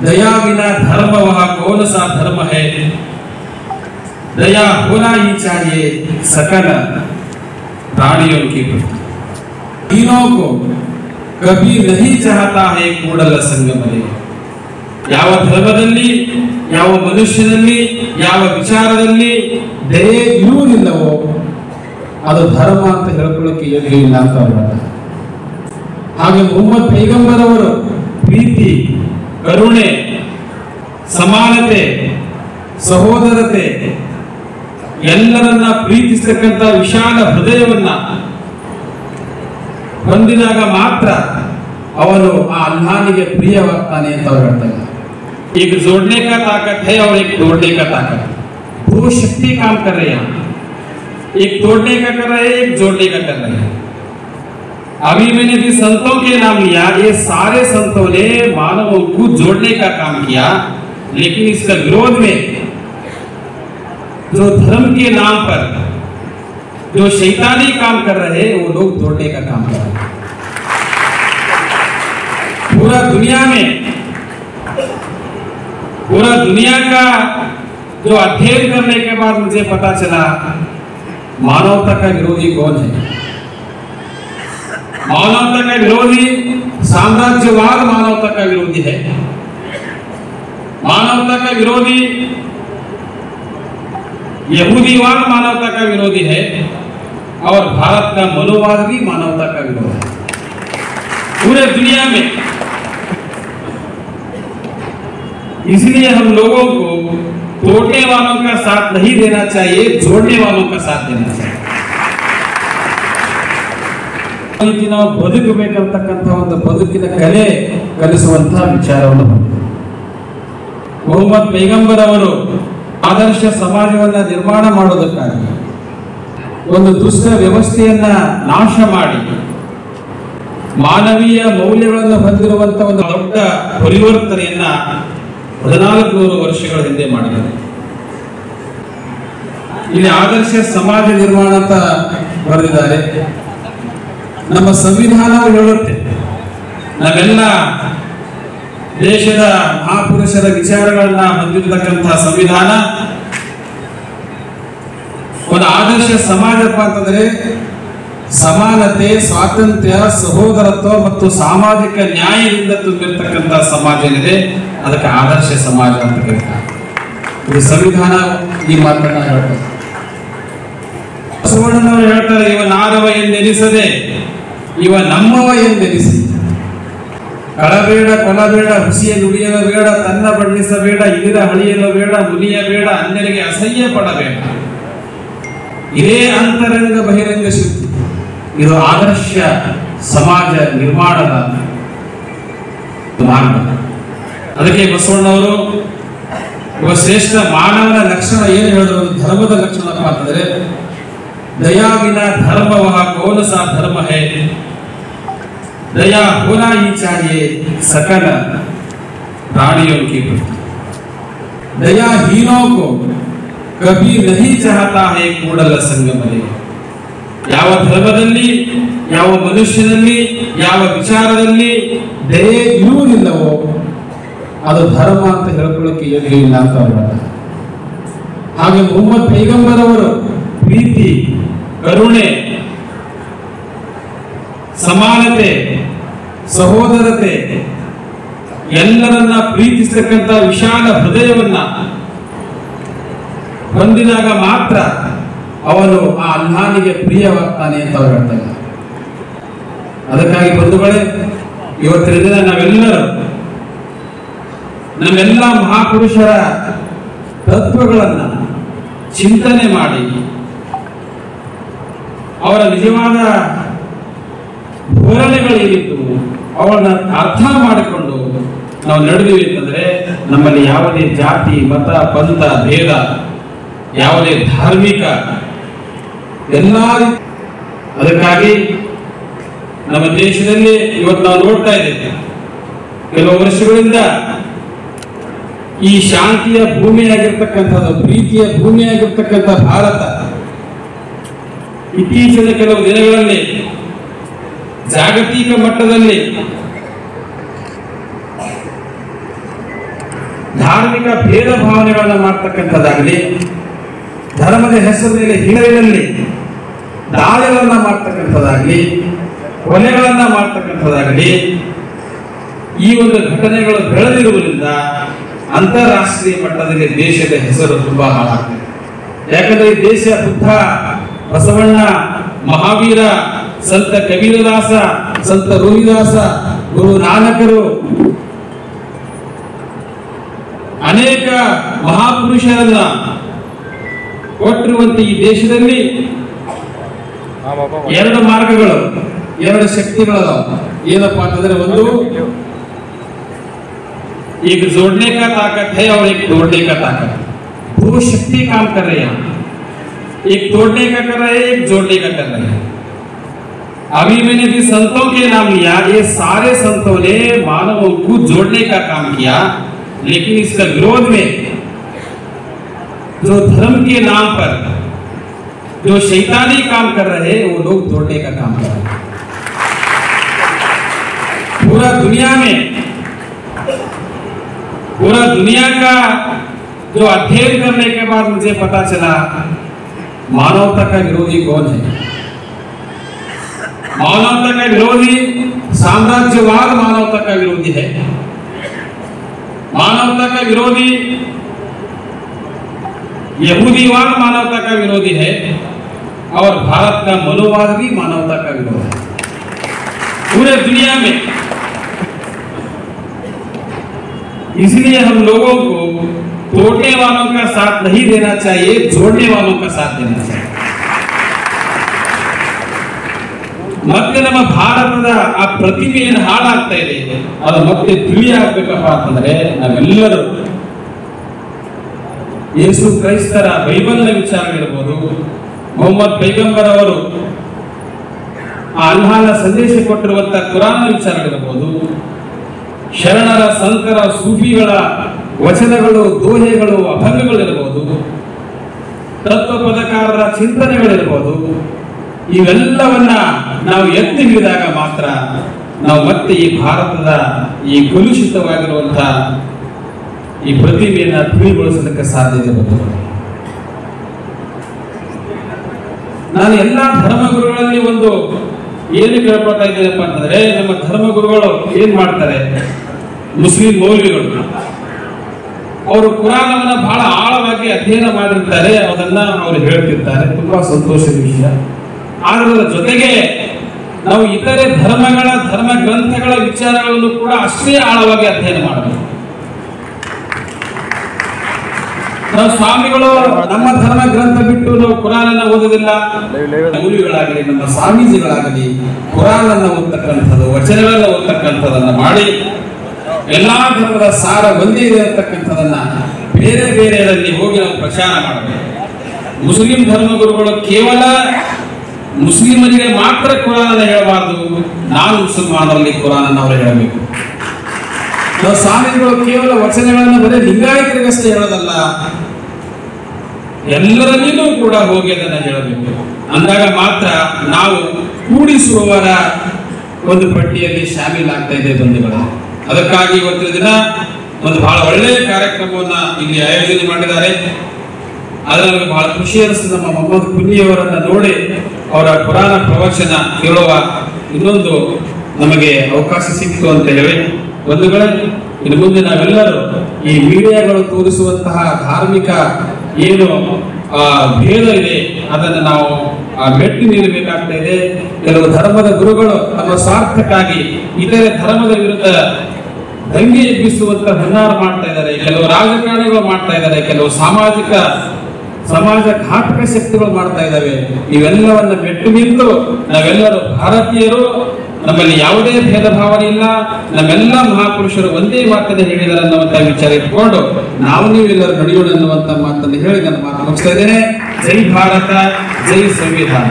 दया बिना धर्म वह कौन सा धर्म है, दया होना ही चाहिए सकल प्राणियों के प्रति। तीनों को कभी नहीं चाहता है ಕೂಡಲ ಸಂಗಮನೇ। ಯಾವ ಧರ್ಮದಲ್ಲಿ, ಯಾವ ಮನುಷ್ಯನಲ್ಲಿ, ಯಾವ ವಿಚಾರದಲ್ಲಿ ದಯೆ ಇರುವುದಿಲ್ಲವೋ ಅದು ಧರ್ಮ ಅಂತ ಹೇಳ್ಕೊಳ್ಳೋಕೆ ಯೋಗ್ಯ ಇಲ್ಲ ಅಂತ ಹೇಳ್ತಾರೆ। ಹಾಗೆ ಮುಹಮ್ಮದ್ ಪೈಗಂಬರ್ ಅವರು ಪ್ರೀತಿ, ಕರುಣೆ, ಸಮಾನತೆ, ಸಹೋದರತೆ ಎಲ್ಲರನ್ನ ಪ್ರೀತಿಸತಕ್ಕಂತ ವಿಶಾಲ ಹೃದಯವನ್ನ ಹೊಂದಿದಾಗ ಮಾತ್ರ ಅವನು ಆ ಅಲ್ಲಾಹನಿಗೆ ಪ್ರಿಯವಾಗ್ತಾನೆ ಅಂತ ಅವರು ಹೇಳ್ತಾರೆ। एक जोड़ने का ताकत है और एक तोड़ने का ताकत। दो शक्ति काम कर रहे हैं, एक तोड़ने का कर रहे हैं, एक जोड़ने का कर रहे हैं। अभी मैंने भी संतों के नाम लिया, ये सारे संतों ने मानवों को जोड़ने का काम किया, लेकिन इसका विरोध में जो धर्म के नाम पर जो शैतानी काम कर रहे हैं वो लोग तोड़ने का काम कर रहे हैं। पूरा दुनिया का जो अध्ययन करने के बाद मुझे पता चला मानवता का विरोधी कौन है। मानवता का विरोधी साम्राज्यवाद मानवता का विरोधी है। मानवता का विरोधी यहूदीवाद मानवता का विरोधी है और भारत का मनोवाद भी मानवता का विरोध है। पूरे दुनिया में इसलिए हम लोगों को तोड़ने वालों का साथ नहीं देना चाहिए, जोड़ने वालों का साथ देना चाहिए। ನಾವು ಬದುಕಬೇಕಂತಕ್ಕಂಥ ಒಂದು ಬದುಕಿನ ಕಲೆ ಕಲಿಸುವಂತಹ ವಿಚಾರವನ್ನು ಮೊಹಮ್ಮದ್ ಪೈಗಂಬರ್ ಅವರು ಆದರ್ಶ ಸಮಾಜವನ್ನ ನಿರ್ಮಾಣ ಮಾಡೋದಕ್ಕಾಗಿ ಒಂದು ದುಷ್ಟ ವ್ಯವಸ್ಥೆಯನ್ನ ನಾಶ ಮಾಡಿ ಮಾನವೀಯ ಮೌಲ್ಯಗಳನ್ನು ಹೊಂದಿರುವಂತಹ ಒಂದು ದೊಡ್ಡ ಪರಿವರ್ತನೆಯನ್ನ 1400 ವರ್ಷಗಳ ಹಿಂದೆ ಮಾಡಿದ್ದಾರೆ। ಇಲ್ಲಿ ಆದರ್ಶ ಸಮಾಜ ನಿರ್ಮಾಣ ಅಂತ ಬರೆದಿದ್ದಾರೆ। ನಮ್ಮ ಸಂವಿಧಾನವು ಹೇಳುತ್ತೆ ನಾವೆಲ್ಲ ದೇಶದ ಮಹಾಪುರುಷರ ವಿಚಾರಗಳನ್ನ ಹೊಂದಿರತಕ್ಕಂತಹ ಸಂವಿಧಾನ ಒಂದು ಆದರ್ಶ ಸಮಾಜಪ್ಪ ಅಂತಂದ್ರೆ ಸಮಾನತೆ, ಸ್ವಾತಂತ್ರ್ಯ, ಸಹೋದರತ್ವ ಮತ್ತು ಸಾಮಾಜಿಕ ನ್ಯಾಯದಿಂದ ತುಂಬಿರತಕ್ಕಂತಹ ಸಮಾಜ ಏನಿದೆ ಅದಕ್ಕೆ ಆದರ್ಶ ಸಮಾಜ ಅಂತ ಕರೀತಾರೆ। ಇದು ಸಂವಿಧಾನ ಈ ಮಾತನ್ನ ಹೇಳ್ತಾರೆ। ಬಸವಣ್ಣನವರು ಹೇಳ್ತಾರೆ, ಇವ ನಾರವ ಎಂದೆನಿಸದೆ ಇವ ನಮ್ಮವ ಎಂದೆನಿಸಿ, ಕಳಬೇಡ ಕೊಲಬೇಡ ಹುಸಿಯ ನುಡಿಯಲ ಬೇಡ, ತನ್ನ ಬಣ್ಣಿಸಬೇಡ ಇದಿರ ಹಳಿಯಲು ಬೇಡ, ಮುನಿಯಬೇಡ ಅನ್ಯರಿಗೆ ಅಸಹ್ಯ ಪಡಬೇಡ, ಇದೇ ಅಂತರಂಗ ಬಹಿರಂಗ ಶಕ್ತಿ। ಇದು ಆದರ್ಶ ಸಮಾಜ ನಿರ್ಮಾಣದ ಮಾರ್ಗ। ಅದಕ್ಕೆ ಬಸವಣ್ಣವರು ಒಬ್ಬ ಶ್ರೇಷ್ಠ ಮಾನವನ ಲಕ್ಷಣ ಏನು ಹೇಳಿದ್ರು, ಧರ್ಮದ ಲಕ್ಷಣ ಅಂತಂದ್ರೆ दया बिना धर्म वह कौन सा धर्म है, दया होना ही चाहिए सकल प्राणियों के प्रति। दयाहीनों को कभी नहीं चाहता है ಕೂಡಲ ಸಂಗಮನೇ। ಯಾವ ಧರ್ಮದಲ್ಲಿ, ಯಾವ ಮನುಷ್ಯನಲ್ಲಿ, ಯಾವ ವಿಚಾರದಲ್ಲಿ ದಯೆ ಇರುವುದಿಲ್ಲವೋ ಅದು ಧರ್ಮ ಅಂತ ಹೇಳ್ಕೊಳ್ಳೋಕೆ ಯೋಗ್ಯ ಇಲ್ಲ ಅಂತ ಹೇಳ್ತಾರೆ। ಹಾಗೆ ಮುಹಮ್ಮದ್ ಪೈಗಂಬರ್ ಅವರು ಪ್ರೀತಿ, ಕರುಣೆ, ಸಮಾನತೆ, ಸಹೋದರತೆ ಎಲ್ಲರನ್ನ ಪ್ರೀತಿಸತಕ್ಕಂತ ವಿಶಾಲ ಹೃದಯವನ್ನ ಹೊಂದಿದಾಗ ಮಾತ್ರ ಅವನು ಆ ಅಲ್ಲಾಹನಿಗೆ ಪ್ರಿಯವಾಗ್ತಾನೆ ಅಂತ ಅವರು ಹೇಳ್ತಾರೆ। ಅದಕ್ಕಾಗಿ ಬಂಧುಗಳೇ, ಇವತ್ತಿನ ದಿನ ನಾವೆಲ್ಲರೂ ನಮ್ಮೆಲ್ಲ ಮಹಾಪುರುಷರ ತತ್ವಗಳನ್ನ ಚಿಂತನೆ ಮಾಡಿ ಅವರ ನಿಜವಾದ ಧೋರಣೆಗಳೇನಿತ್ತು ಅವಳನ್ನ ಅರ್ಥ ಮಾಡಿಕೊಂಡು ನಾವು ನಡೆದಿವಿ ಅಂತಂದ್ರೆ ನಮ್ಮಲ್ಲಿ ಯಾವುದೇ ಜಾತಿ, ಮತ, ಪಂಥ ಭೇದ, ಯಾವುದೇ ಧಾರ್ಮಿಕ ಎಲ್ಲ ಅದಕ್ಕಾಗಿ ನಮ್ಮ ದೇಶದಲ್ಲಿ ಇವತ್ತು ನಾವು ನೋಡ್ತಾ ಇದ್ದೇವೆ, ಕೆಲವು ವರ್ಷಗಳಿಂದ ಈ ಶಾಂತಿಯ ಭೂಮಿಯಾಗಿರ್ತಕ್ಕಂಥದ್ದು, ಪ್ರೀತಿಯ ಭೂಮಿಯಾಗಿರ್ತಕ್ಕಂಥ ಭಾರತ ಇತ್ತೀಚಿನ ಕೆಲವು ದಿನಗಳಲ್ಲಿ ಜಾಗತಿಕ ಮಟ್ಟದಲ್ಲಿ ಧಾರ್ಮಿಕ ಭೇದ ಭಾವನೆಗಳನ್ನ ಮಾಡ್ತಕ್ಕಂಥದ್ದಾಗಲಿ, ಧರ್ಮದ ಹೆಸರಿನಲ್ಲಿ ಹಿರಿಯಲ್ಲಿ ದಾಳಿಗಳನ್ನ ಮಾಡ್ತಕ್ಕಂಥದ್ದಾಗಲಿ, ಕೊಲೆಗಳನ್ನ ಮಾಡ್ತಕ್ಕಂಥದ್ದಾಗಲಿ, ಈ ಒಂದು ಘಟನೆಗಳು ಬೆಳೆದಿರುವುದರಿಂದ ಅಂತಾರಾಷ್ಟ್ರೀಯ ಮಟ್ಟದಲ್ಲಿ ದೇಶದ ಹೆಸರು ತುಂಬಾ ಹಾಳಾಗ್ತದೆ. ಯಾಕಂದ್ರೆ ಈ ದೇಶ ಬುದ್ಧ, ಬಸವಣ್ಣ, ಮಹಾವೀರ, ಸಂತ ಕಬೀರದಾಸ, ಸಂತ ರೋಹಿದಾಸ, ಗುರು ನಾನಕರು, ಅನೇಕ ಮಹಾಪುರುಷರನ್ನ ಕೊಟ್ಟಿರುವಂತ ಈ ದೇಶದಲ್ಲಿ ಎರಡು ಮಾರ್ಗಗಳು, ಎರಡು ಶಕ್ತಿಗಳು ಏನಪ್ಪಾ ಅಂತಂದ್ರೆ, ಒಂದು एक जोड़ने का ताकत है और एक तोड़ने का ताकत। दो शक्ति काम कर रहे हैं, एक तोड़ने का कर रहे हैं, एक जोड़ने का कर रहे हैं। अभी मैंने भी संतों के नाम लिया, ये सारे संतों ने मानवों को जोड़ने का काम किया, लेकिन इसका विरोध में जो धर्म के नाम पर जो शैतानी काम कर रहे हैं, वो लोग तोड़ने का काम कर रहे हैं। पूरा दुनिया का जो अध्ययन करने के बाद मुझे पता चला मानवता का विरोधी कौन है। मानवता का विरोधी साम्राज्यवाद मानवता का विरोधी है, मानवता का विरोधी यहूदीवाद मानवता का विरोधी है, और भारत का मनोवाद भी मानवता का विरोध है पूरे दुनिया में। इसलिए हम लोगों को तोड़ने वालों का साथ नहीं देना चाहिए, जोड़ने वालों का साथ देना चाहिए। ಮತ್ತೆ ನಮ್ಮ ಭಾರತದ ಆ ಪ್ರತಿಮೆ ಏನು ಹಾಳಾಗ್ತಾ ಇದೆ, ಅದು ಮತ್ತೆ ತಿಳಿಯಾಗಬೇಕಪ್ಪ ಅಂತಂದ್ರೆ ನಾವೆಲ್ಲರೂ ಯೇಸು ಕ್ರೈಸ್ತರ ಬೈಬಲ್ನ ವಿಚಾರಗಳಿರ್ಬೋದು, ಮೊಹಮ್ಮದ್ ಪೈಗಂಬರ್ ಅವರು ಆ ಅಲ್ಲಾಹನ ಸಂದೇಶ ಕೊಟ್ಟಿರುವಂತಹ ಕುರಾನ್ ವಿಚಾರಗಳಿರ್ಬೋದು, ಶರಣರ ಸಂತರ ಸೂಫಿಗಳ ವಚನಗಳು, ದೋಹೆಗಳು, ಅಭಂಗಗಳಿರ್ಬೋದು, ತತ್ವ ಪದಕಾರರ ಚಿಂತನೆಗಳಿರ್ಬೋದು, ಇವೆಲ್ಲವನ್ನ ನಾವು ಎತ್ತಿ ಹಿಡಿದಾಗ ಮಾತ್ರ ನಾವು ಮತ್ತೆ ಈ ಭಾರತದ ಈ ಕಲುಷಿತವಾಗಿರುವಂತಹ ಈ ಪ್ರತಿಮೆಯನ್ನ ತಿಳಿಗೊಳಿಸಲಿಕ್ಕೆ ಸಾಧ್ಯತೆ ಬರ್ತದೆ. ನಾನು ಎಲ್ಲಾ ಧರ್ಮಗುರುಗಳಲ್ಲಿ ಒಂದು ಏನು ಕೇಳ್ಕೊಳ್ತಾ ಇದ್ದೇನಪ್ಪ ಅಂತಂದ್ರೆ, ನಮ್ಮ ಧರ್ಮಗುರುಗಳು ಏನ್ ಮಾಡ್ತಾರೆ, ಮುಸ್ಲಿಂ ಮೌಲ್ವಿಗಳು ಅವರು ಕುರಾನವನ್ನ ಬಹಳ ಆಳವಾಗಿ ಅಧ್ಯಯನ ಮಾಡಿರ್ತಾರೆ, ಅದನ್ನ ಅವರು ಹೇಳ್ತಿರ್ತಾರೆ, ತುಂಬಾ ಸಂತೋಷದ ವಿಷಯ. ಅದರ ಜೊತೆಗೆ ನಾವು ಇತರೆ ಧರ್ಮಗಳ ಧರ್ಮ ಗ್ರಂಥಗಳ ವಿಚಾರಗಳನ್ನು ಕೂಡ ಅಷ್ಟೇ ಆಳವಾಗಿ ಅಧ್ಯಯನ ಮಾಡಬೇಕು. ನಾವು ಸ್ವಾಮಿಗಳು ನಮ್ಮ ಧರ್ಮ ಗ್ರಂಥ ಬಿಟ್ಟು ನಾವು ಕುರಾನನ್ನ ಓದೋದಿಲ್ಲ. ಮೌಲ್ವಿಗಳಾಗಲಿ ನಮ್ಮ ಸ್ವಾಮೀಜಿಗಳಾಗಲಿ ಕುರಾನನ್ನ ಓದ್ತಕ್ಕಂಥದ್ದು, ವಚನಗಳನ್ನ ಓದ್ತಕ್ಕಂಥದನ್ನ ಮಾಡಿ ಎಲ್ಲಾ ಧರ್ಮದ ಸಾರ ಒಂದೇ ಇದೆ ಅಂತಕ್ಕಂಥದನ್ನ ಬೇರೆ ಬೇರೆಯಲ್ಲಿ ಹೋಗಿ ನಾವು ಪ್ರಚಾರ ಮಾಡಬೇಕು. ಮುಸ್ಲಿಂ ಧರ್ಮಗುರುಗಳು ಕೇವಲ ಮುಸ್ಲಿಮರಿಗೆ ಮಾತ್ರ ಕುರಾನನ್ನ ಹೇಳಬಾರದು, ನಾನು ಮುಸಲ್ಮಾನರಲ್ಲಿ ಕುರಾನನ್ನ ಅವರು ಹೇಳಬೇಕು. ನಾವು ಸ್ವಾಮಿಗಳು ಕೇವಲ ವಚನಗಳನ್ನು ಬರೀ ಲಿಂಗಾಯತರಿಗಷ್ಟೇ ಹೇಳೋದಲ್ಲ, ಎಲ್ಲರಲ್ಲಿಯೂ ಕೂಡ ಹೋಗಿ ಅದನ್ನ ಹೇಳಬೇಕು. ಅಂದಾಗ ಮಾತ್ರ ನಾವು ಕೂಡಿಸುವವರ ಒಂದು ಪಟ್ಟಿಯಲ್ಲಿ ಶಾಮೀಲಾಗ್ತಾ ಇದೆ ಬಂಧುಗಳು. ಅದಕ್ಕಾಗಿ ಇವತ್ತಿನ ದಿನ ಒಂದು ಬಹಳ ಒಳ್ಳೆಯ ಕಾರ್ಯಕ್ರಮವನ್ನ ಇಲ್ಲಿ ಆಯೋಜನೆ ಮಾಡಿದ್ದಾರೆ. ಅದರ ನಮಗೆ ಬಹಳ ಖುಷಿ ಅನಿಸ್ತದೆ. ನಮ್ಮ ಮೊಹಮ್ಮದ್ ಕುನಿಯವರನ್ನ ನೋಡಿ ಅವರ ಪುರಾಣ ಪ್ರವಚನ ಕೇಳುವ ಇನ್ನೊಂದು ನಮಗೆ ಅವಕಾಶ ಸಿಕ್ತು ಅಂತ ಹೇಳಿ ಬಂಧುಗಳೇ, ಇನ್ನು ಮುಂದೆ ನಾವೆಲ್ಲರೂ ಈ ಮೀಡಿಯಾಗಳು ತೋರಿಸುವಂತಹ ಧಾರ್ಮಿಕ ಏನು ಭೇದ ಇದೆ ಅದನ್ನು ನಾವು ಮೆಟ್ಟಿ ನಿಲ್ಲಬೇಕಾಗ್ತಾ ಇದೆ. ಕೆಲವು ಧರ್ಮದ ಗುರುಗಳು ತಮ್ಮ ಸ್ವಾರ್ಥಕ್ಕಾಗಿ ಇತರೆ ಧರ್ಮದ ವಿರುದ್ಧ ದಂಗೆ ಎಬ್ಬಿಸುವಂತ ಹುನ್ನಾರ ಮಾಡ್ತಾ ಇದ್ದಾರೆ, ಕೆಲವು ರಾಜಕಾರಣಿಗಳು ಮಾಡ್ತಾ ಇದ್ದಾರೆ, ಕೆಲವು ಸಮಾಜ ಘಾತಕ ಶಕ್ತಿಗಳು ಮಾಡ್ತಾ ಇದ್ದಾವೆ. ಇವೆಲ್ಲವನ್ನ ಮೆಟ್ಟು ನಿಂತು ನಾವೆಲ್ಲರೂ ಭಾರತೀಯರು, ನಮ್ಮಲ್ಲಿ ಯಾವುದೇ ಭೇದ ಭಾವನೆ ಇಲ್ಲ, ನಮ್ಮೆಲ್ಲ ಮಹಾಪುರುಷರು ಒಂದೇ ಮಾತನ್ನು ಹೇಳಿದ್ದಾರೆ ಅನ್ನುವಂತ ವಿಚಾರ ಇಟ್ಕೊಂಡು ನಾವು ನೀವೆಲ್ಲರೂ ನಡೆಯೋಣ ಅನ್ನುವಂತ ಮಾತನ್ನು ಹೇಳಿ ನನ್ನ ಮಾತು ಮುಗಿಸ್ತಾ ಇದ್ದೇನೆ. ಜೈ ಭಾರತ, ಜೈ ಸಂವಿಧಾನ.